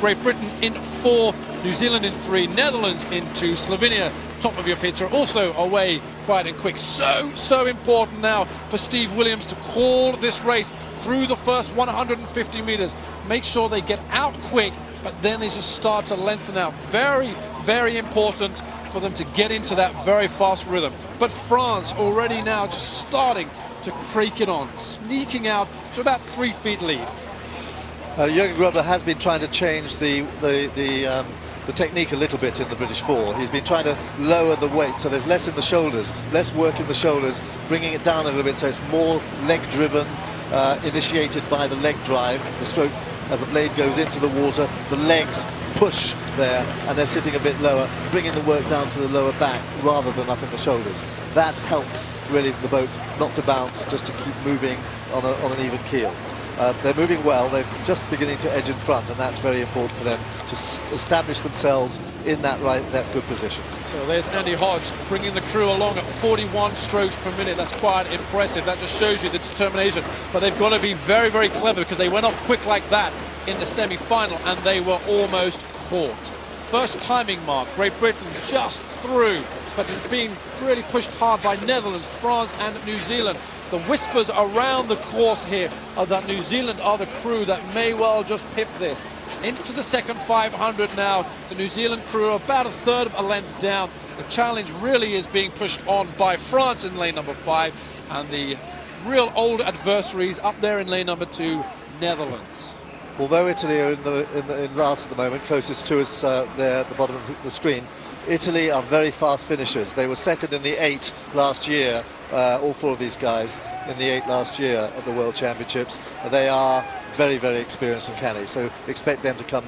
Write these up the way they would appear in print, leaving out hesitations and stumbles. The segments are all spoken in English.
Great Britain in 4, New Zealand in 3, Netherlands in 2, Slovenia, top of your picture, also away quiet and quick. So important now for Steve Williams to call this race through the first 150 meters. Make sure they get out quick, but then they just start to lengthen out. Very important for them to get into that very fast rhythm. But France already now just starting to creak it on, sneaking out to about 3 feet lead. Jürgen Grober has been trying to change the technique a little bit in the British 4. He's been trying to lower the weight, so there's less in the shoulders, less work in the shoulders, bringing it down a little bit so it's more leg-driven, initiated by the leg drive. The stroke, as the blade goes into the water, the legs push there, and they're sitting a bit lower, bringing the work down to the lower back rather than up in the shoulders. That helps really the boat not to bounce, just to keep moving on an even keel. They're moving well, they're just beginning to edge in front, and that's very important for them to establish themselves in that good position. So there's Andy Hodge bringing the crew along at 41 strokes per minute. That's quite impressive. That just shows you the determination. But they've got to be very clever, because they went off quick like that in the semi-final and they were almost caught. First timing mark, Great Britain just through, but it's being really pushed hard by Netherlands, France and New Zealand. The whispers around the course here are that New Zealand are the crew that may well just pip this. Into the second 500 now, the New Zealand crew are about a third of a length down. The challenge really is being pushed on by France in lane number 5, and the real old adversaries up there in lane number 2, Netherlands. Although Italy are in last at the moment, closest to us there at the bottom of the screen, Italy are very fast finishers. They were second in the 8 last year, all 4 of these guys in the 8 last year at the World Championships. They are very experienced and canny, so expect them to come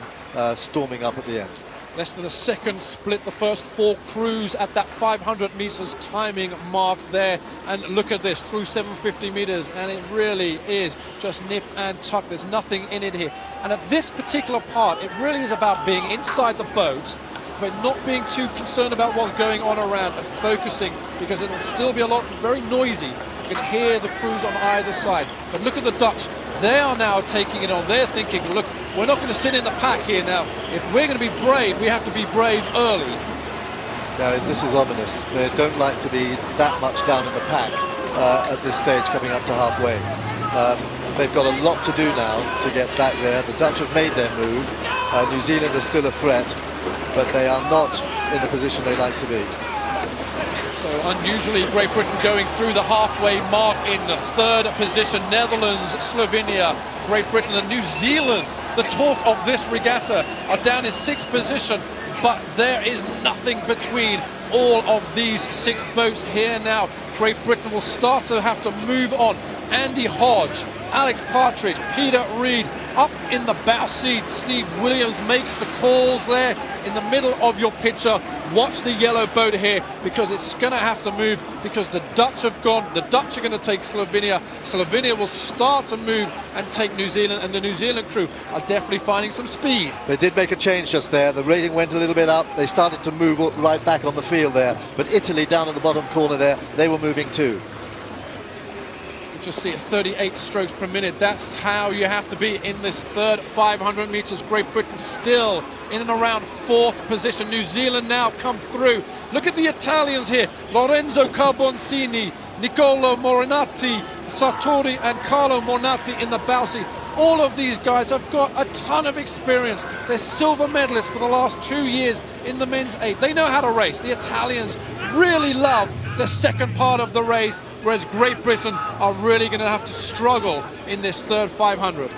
storming up at the end. Less than a second split the first 4 crews at that 500 meters timing mark there, and look at this, through 750 meters, and it really is just nip and tuck. There's nothing in it here, and at this particular part it really is about being inside the boat, but not being too concerned about what's going on around, and focusing, because it'll still be a lot very noisy. You can hear the crews on either side. But look at the Dutch. They are now taking it on. They're thinking, look, we're not going to sit in the pack here now. If we're going to be brave, we have to be brave early. Now, this is ominous. They don't like to be that much down in the pack at this stage, coming up to halfway. They've got a lot to do now to get back there. The Dutch have made their move. New Zealand is still a threat, but they are not in the position they like to be. So unusually, Great Britain going through the halfway mark in the 3rd position. Netherlands, Slovenia, Great Britain and New Zealand, the talk of this regatta, are down in 6th position, but there is nothing between all of these 6 boats here now. Great Britain will start to have to move on. Andy Hodge, Alex Partridge, Peter Reid up in the bow seat. Steve Williams makes the calls there in the middle of your picture. Watch the yellow boat here, because it's going to have to move, because the Dutch have gone. The Dutch are going to take Slovenia. Slovenia will start to move and take New Zealand, and the New Zealand crew are definitely finding some speed. They did make a change just there. The rating went a little bit up. They started to move right back on the field there. But Italy down at the bottom corner there, they were moving too. Just see it, 38 strokes per minute. That's how you have to be in this 3rd 500 meters. Great Britain still in and around 4th position. New Zealand now come through. Look at the Italians here. Lorenzo Carboncini, Nicolo Morinati, Sartori and Carlo Monati in the bow seat. All of these guys have got a ton of experience. They're silver medalists for the last 2 years in the men's 8. They know how to race. The Italians really love the second part of the race, whereas Great Britain are really going to have to struggle in this 3rd 500.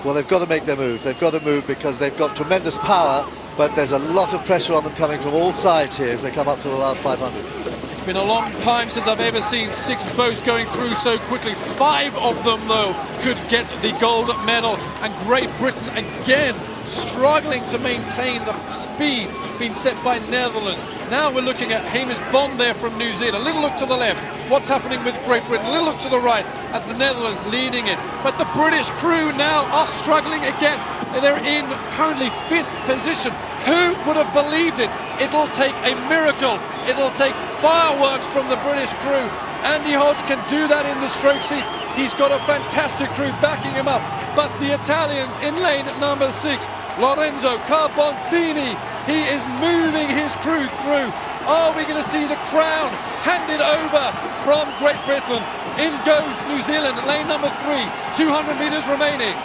Well, they've got to make their move. They've got to move because they've got tremendous power, but there's a lot of pressure on them coming from all sides here as they come up to the last 500. It's been a long time since I've ever seen 6 boats going through so quickly. 5 of them, though, could get the gold medal, and Great Britain again struggling to maintain the speed being set by Netherlands. Now we're looking at Hamish Bond there from New Zealand. A little look to the left. What's happening with Great Britain? A little look to the right at the Netherlands leading it. But the British crew now are struggling again. They're in currently 5th position. Who would have believed it? It'll take a miracle. It'll take fireworks from the British crew. Andy Hodge can do that in the stroke seat. He's got a fantastic crew backing him up. But the Italians in lane number 6, Lorenzo Carboncini, he is moving his crew through. Are we going to see the crown handed over from Great Britain? In goes New Zealand, lane number 3, 200 metres remaining.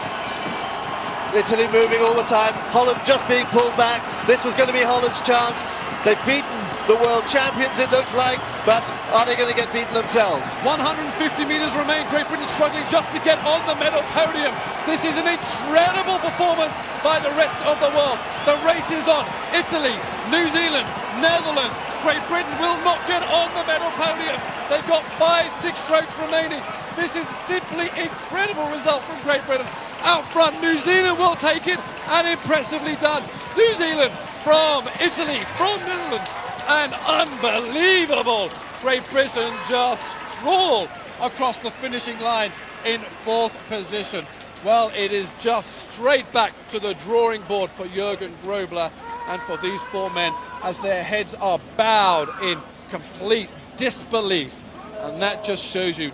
Italy moving all the time, Holland just being pulled back. This was going to be Holland's chance. They've beaten the world champions, it looks like, but are they going to get beaten themselves? 150 metres remain. Great Britain struggling just to get on the medal podium. This is an incredible performance by the rest of the world. The race is on. Italy, New Zealand, Netherlands. Great Britain will not get on the medal podium. They've got 5-6 strokes remaining. This is simply incredible result from Great Britain. Out front, New Zealand will take it, and impressively done. New Zealand from Italy, from Netherlands, and unbelievable. Great Britain just crawl across the finishing line in 4th position. Well, it is just straight back to the drawing board for Jürgen Grobler and for these 4 men as their heads are bowed in complete disbelief. And that just shows you